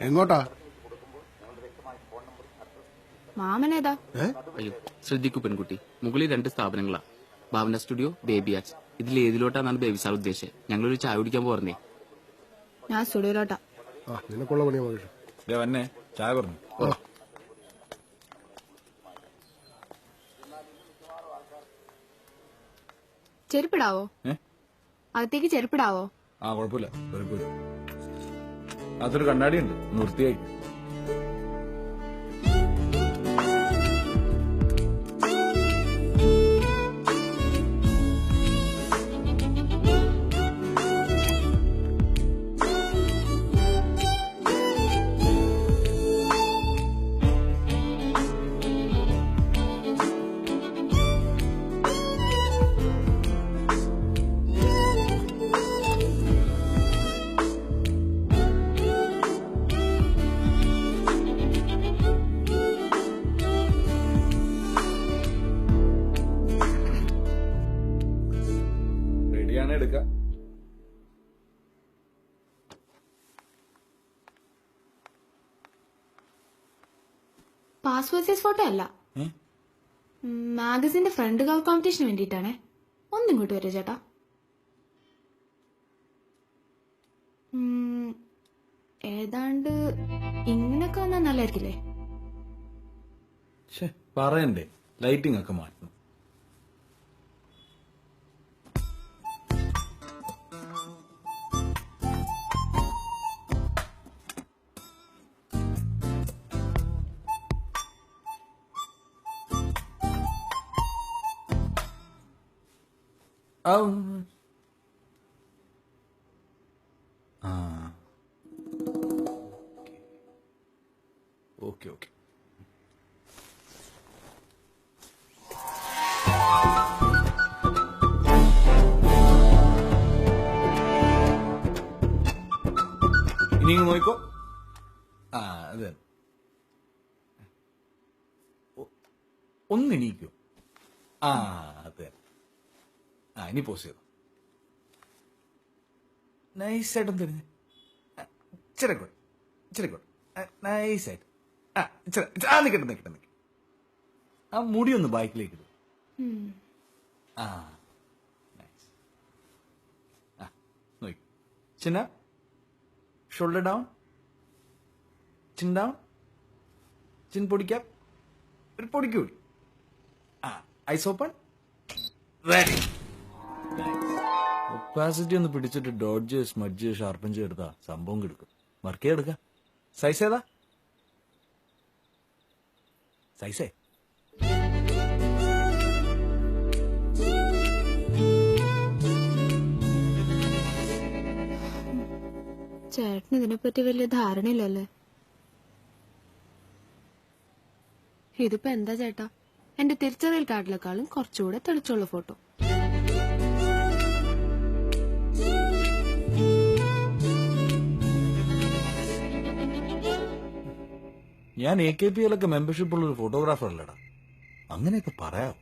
എങ്ങോട്ടാ? മാമനേതാ? അയ്യോ ശ്രദ്ധിക്കൂ പെൺകുട്ടി, മുകളിൽ 2 സ്ഥാപനങ്ങളാ. ഭാവന സ്റ്റുഡിയോ, ബേബി ആർട്സ്. ഇതിൽ ഏതിലോട്ടാന്നാണ് ബേബി സാർ ഉദ്ദേശിച്ചത്? ഞങ്ങളൊരു ചായ കുടിക്കാൻ പോർന്നേ. ഞാൻ സ്റ്റുഡിയോയിലോട്ടാ. നിനക്കുള്ള പണിയാ മകേഷ്. വന്നെ ചായ പറഞ്ഞു. ചെരുപ്പിടാവോ? അകത്തേക്ക് ചെരുപ്പിടാവോ? ആ കുഴപ്പമില്ല, അതൊരു കണ്ണാടി ഉണ്ട്, വൃത്തിയായി. റെഡിയാണ്, എടുക്കാം. പാസ്പോർട്ട് സൈസ് ഫോട്ടോ അല്ല, മാഗസിന്റെ ഫ്രണ്ട് കവർ കോമ്പറ്റീഷന് വേണ്ടിയിട്ടാണേ. ഒന്നിങ്ങോട്ട് വരൂ ചേട്ടാ. ഏതാണ്ട് ഇങ്ങനൊക്കെ വന്നാൽ നല്ലായിരിക്കില്ലേ? പറയണ്ടേ, ലൈറ്റിംഗ് ഒക്കെ മാറ്റണം. Okay okay. ഇനി നോക്കോ. അതെ, ഒന്ന് എണീക്കോ. അതെ, ഇനി പോസ് ചെയ്തോ. നൈസായിട്ടും തരുന്നേ, ഇച്ചിരിക്കോട്ടെ, നൈസായിട്ട്. നിക്കട്ടെ. ആ മുടി ഒന്ന് ബാക്കിലേക്ക് ഇടും. നൈസ്. നോക്കി ചിന്ന, shoulder down, chin down, chin പൊടിക്കാം, ഒരു പൊടിക്കൂടി. Eyes open, ready. ഒപ്പാസിറ്റി ഒന്ന് പിടിച്ചിട്ട് ഡോഡ്ജ്, സ്മഡ്ജ്, ഷാർപ്പഞ്ച് എടുത്താ സംഭവം കിടക്കും. വർക്ക് എടുക്ക. സൈസ് ഏതാ? സൈസേ ചേട്ടന് ഇതിനെപ്പറ്റി വലിയ ധാരണയില്ലല്ലേ? ഇതിപ്പോ എന്താ ചേട്ടാ, എന്റെ തിരിച്ചറിയൽ കാർഡിലേക്കാളും കുറച്ചുകൂടെ തെളിച്ചുള്ള ഫോട്ടോ. ഞാൻ AKPLൊക്കെ മെമ്പർഷിപ്പ് ഉള്ള ഒരു ഫോട്ടോഗ്രാഫർ അല്ലടാ. അങ്ങനെയൊക്കെ പറയാം.